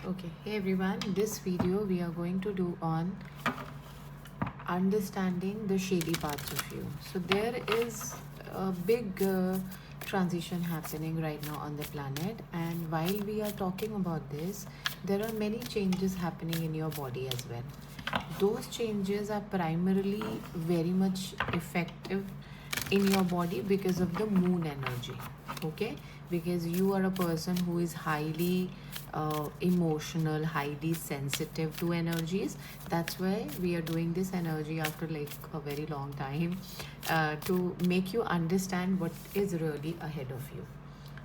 Okay, hey everyone, this video we are going to do on understanding the shady parts of you. So there is a big transition happening right now on the planet, and while we are talking about this, there are many changes happening in your body as well. Those changes are primarily very much effective in your body because of the moon energy. Okay, because you are a person who is highly emotional, highly sensitive to energies. That's why we are doing this energy after like a very long time, to make you understand what is really ahead of you.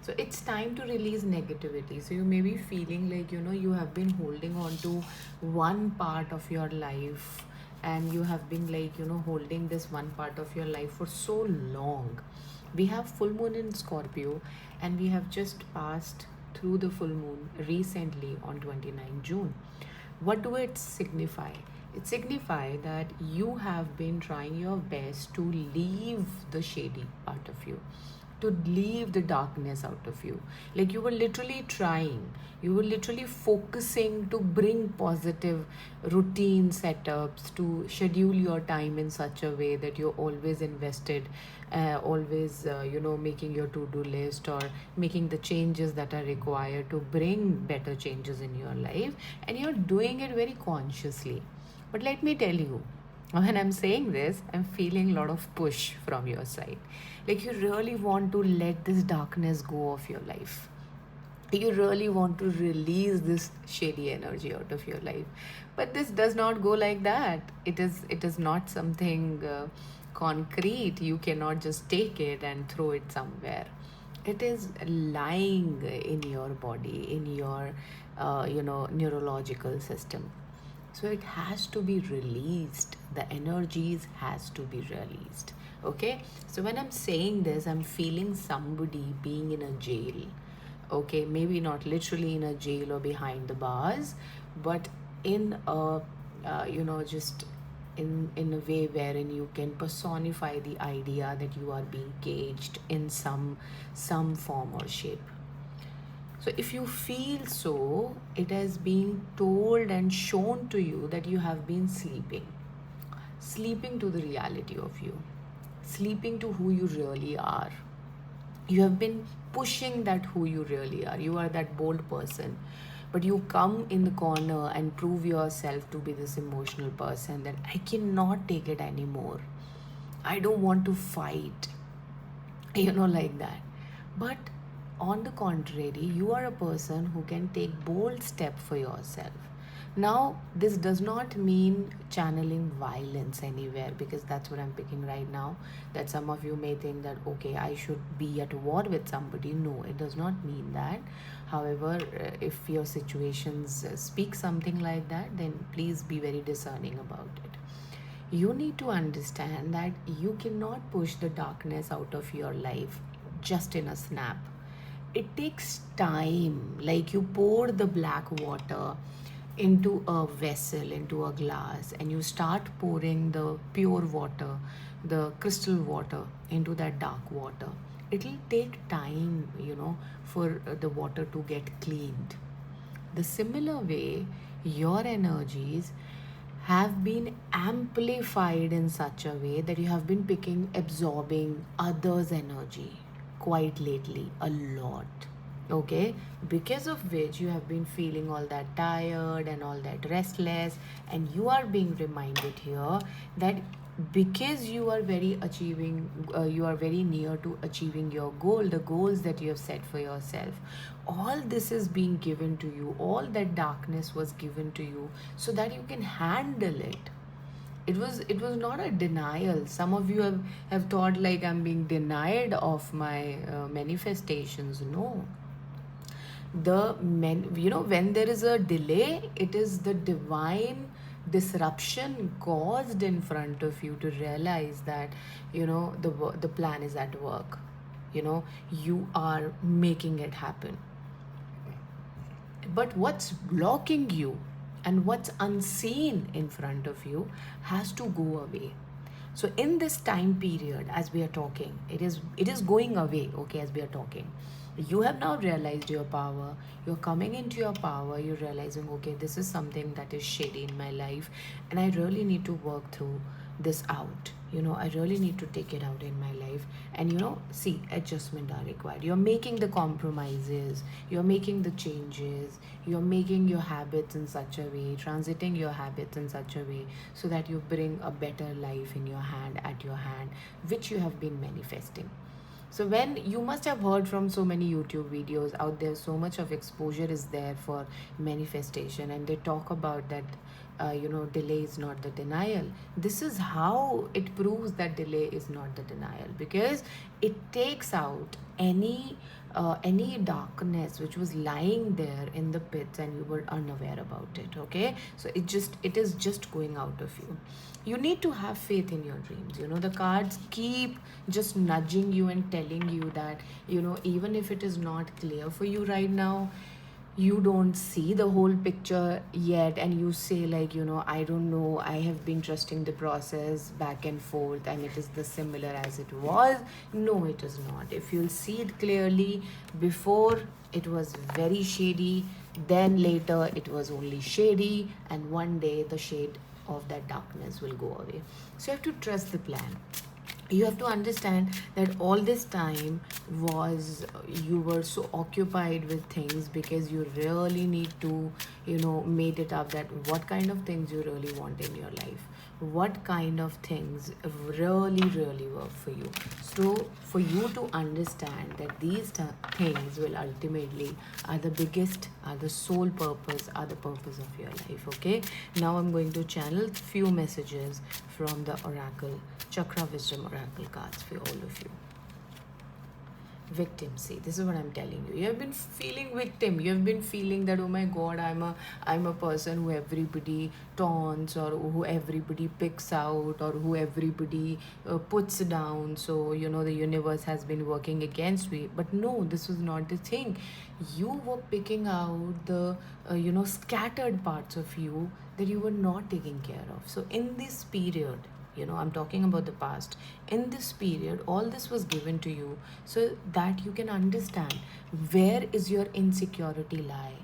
So it's time to release negativity. So you may be feeling like, you have been holding on to one part of your life, and you have been like, holding this one part of your life for so long. We have full moon in Scorpio, and we have just passed through the full moon recently on 29 June. What do it signify? It signify that you have been trying your best to leave the shady part of you, to leave the darkness out of you. Like you were literally trying, you were literally focusing to bring positive routine setups, to schedule your time in such a way that you're always invested, always making your to-do list, or making the changes that are required to bring better changes in your life, and you're doing it very consciously. But let me tell you, when I'm saying this, I'm feeling a lot of push from your side. Like you really want to let this darkness go of your life. You really want to release this shady energy out of your life. But this does not go like that. It is not something concrete. You cannot just take it and throw it somewhere. It is lying in your body, in your neurological system. So it has to be released. The energies has to be released. Okay, so when I'm saying this, I'm feeling somebody being in a jail. Okay, maybe not literally in a jail or behind the bars, but in a just in a way wherein you can personify the idea that you are being caged in some form or shape. So if you feel so, it has been told and shown to you that you have been sleeping. Sleeping to the reality of you. Sleeping to who you really are. You have been pushing that who you really are. You are that bold person. But you come in the corner and prove yourself to be this emotional person that I cannot take it anymore. I don't want to fight. Like that. But on the contrary, you are a person who can take bold step for yourself. Now this does not mean channeling violence anywhere, because that's what I'm picking right now. That some of you may think that, okay, I should be at war with somebody. No, it does not mean that. However, if your situations speak something like that, then please be very discerning about it. You need to understand that you cannot push the darkness out of your life just in a snap. It takes time. Like you pour the black water into a vessel, into a glass, and you start pouring the pure water, the crystal water, into that dark water. It'll take time, for the water to get cleaned. The similar way, your energies have been amplified in such a way that you have been absorbing others' energy quite lately, a lot. Okay, because of which you have been feeling all that tired and all that restless, and you are being reminded here that because you are you are very near to achieving your goal, the goals that you have set for yourself. All this is being given to you, all that darkness was given to you so that you can handle it. It was not a denial. Some of you have thought like I'm being denied of my manifestations. No, when there is a delay, it is the divine disruption caused in front of you to realize that the plan is at work. You are making it happen. But what's blocking you and what's unseen in front of you has to go away. So in this time period, as we are talking, it is going away. Okay, as we are talking, You have now realized your power. You're coming into your power. You're realizing, okay, this is something that is shady in my life, and I really need to work through this out. I really need to take it out in my life. And see, adjustment are required. You're making the compromises, you're making the changes, you're making your habits in such a way, transiting your habits in such a way so that you bring a better life in your hand, at your hand, which you have been manifesting. So when you must have heard from so many YouTube videos out there, so much of exposure is there for manifestation, and they talk about that, delay is not the denial. This is how it proves that delay is not the denial, because it takes out any darkness which was lying there in the pits and you were unaware about it. Okay, so it is just going out of you. You need to have faith in your dreams. The cards keep just nudging you and telling you that, even if it is not clear for you right now, you don't see the whole picture yet, and you say like, I don't know, I have been trusting the process back and forth and it is the similar as it was. No, it is not. If you'll see it clearly, before it was very shady, then later it was only shady, and one day the shade of that darkness will go away. So you have to trust the plan. You have to understand that all this time was, you were so occupied with things because you really need to made it up that what kind of things you really want in your life, what kind of things really work for you. So for you to understand that these things will ultimately are the biggest, are the sole purpose, are the purpose of your life. Okay, now I'm going to channel few messages from the oracle chakra wisdom oracle cards for all of you. Victim. See, this is what I'm telling you. You have been feeling victim. You have been feeling that, oh my god, I'm a person who everybody taunts, or who everybody picks out, or who everybody puts down. So the universe has been working against me. But no, this was not the thing. You were picking out the scattered parts of you that you were not taking care of. So in this period, I'm talking about the past, in this period all this was given to you so that you can understand where is your insecurity lie,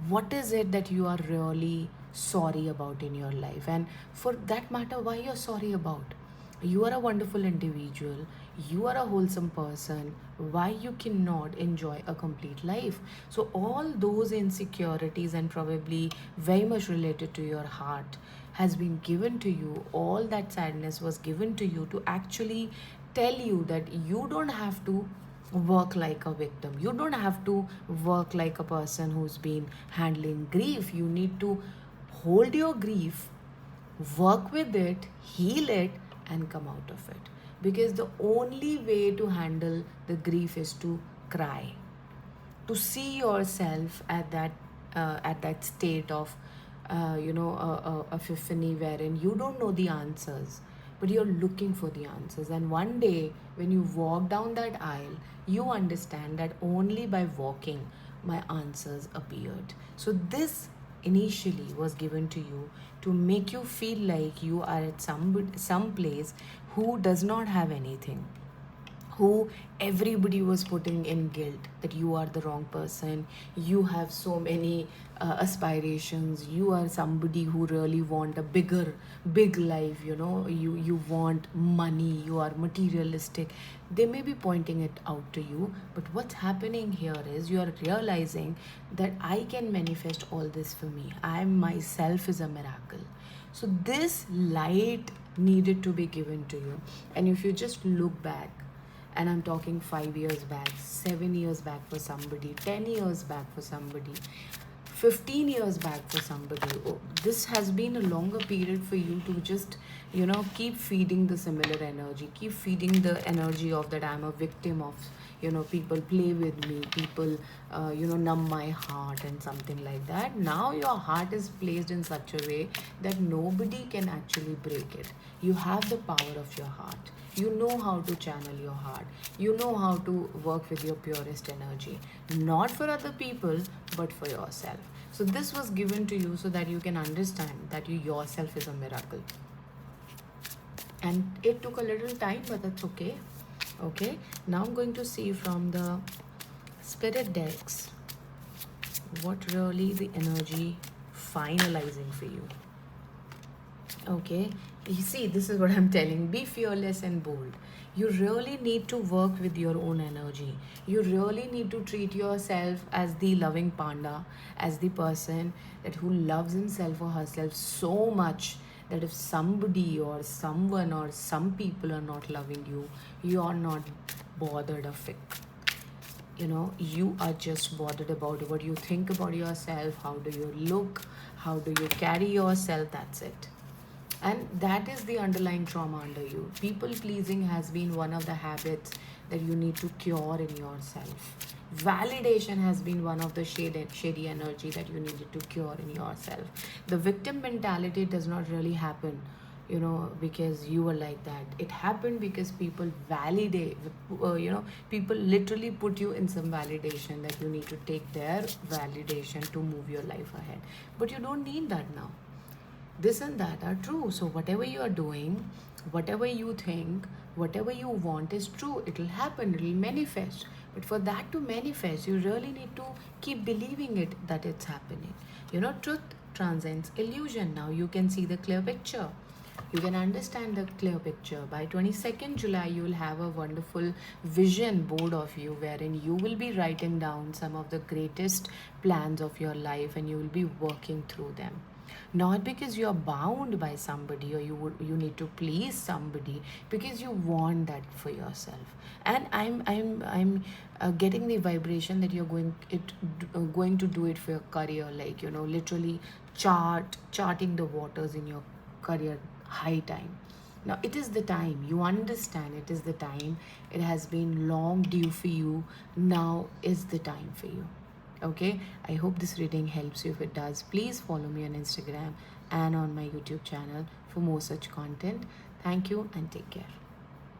what is it that you are really sorry about in your life, and for that matter, why you're sorry about. You are a wonderful individual, you are a wholesome person, why you cannot enjoy a complete life. So all those insecurities, and probably very much related to your heart, has been given to you. All that sadness was given to you to actually tell you that you don't have to work like a victim, you don't have to work like a person who's been handling grief. You need to hold your grief, work with it, heal it, and come out of it. Because the only way to handle the grief is to cry, to see yourself at that state of epiphany wherein you don't know the answers, but you're looking for the answers. And one day when you walk down that aisle, you understand that only by walking my answers appeared. So this initially was given to you to make you feel like you are at some place who does not have anything, who everybody was putting in guilt that you are the wrong person, you have so many aspirations, you are somebody who really want a big life, you want money, you are materialistic. They may be pointing it out to you, but what's happening here is you are realizing that I can manifest all this for me, I myself is a miracle. So this light needed to be given to you. And if you just look back, and I'm talking 5 years back, 7 years back for somebody, 10 years back for somebody, 15 years back for somebody, this has been a longer period for you to just keep feeding the similar energy, keep feeding the energy of that I'm a victim of, people play with me, people numb my heart and something like that. Now your heart is placed in such a way that nobody can actually break it. You have the power of your heart, you know how to channel your heart, you know how to work with your purest energy, not for other people but for yourself. So this was given to you so that you can understand that you yourself is a miracle. And it took a little time, but that's okay. Okay, now I'm going to see from the Spirit decks, what really the energy finalizing for you? Okay, you see, this is what I'm telling. Be fearless and bold. You really need to work with your own energy. You really need to treat yourself as the loving panda, as the person that who loves himself or herself so much that if somebody or someone or some people are not loving you, you are not bothered a fic. You know, you are just bothered about what you think about yourself, how do you look, how do you carry yourself, that's it. And that is the underlying trauma under you. People pleasing has been one of the habits that you need to cure in yourself. Validation has been one of the shady energy that you needed to cure in yourself. The victim mentality does not really happen, you know, because you were like that. It happened because people validate, people literally put you in some validation that you need to take their validation to move your life ahead. But you don't need that now. This and that are true. So whatever you are doing, whatever you think, whatever you want is true. It will happen, it will manifest. But for that to manifest, you really need to keep believing it that it's happening. You know, truth transcends illusion. Now you can see the clear picture. You can understand the clear picture. By 22nd July, you will have a wonderful vision board of you wherein you will be writing down some of the greatest plans of your life and you will be working through them. Not because you are bound by somebody or you need to please somebody, because you want that for yourself. And I'm getting the vibration that you're going to do it for your career, like, you know, literally charting the waters in your career. High time. Now it is the time. You understand, it is the time. It has been long due for you. Now is the time for you. Okay, I hope this reading helps you. If it does, please follow me on Instagram and on my YouTube channel for more such content. Thank you and take care.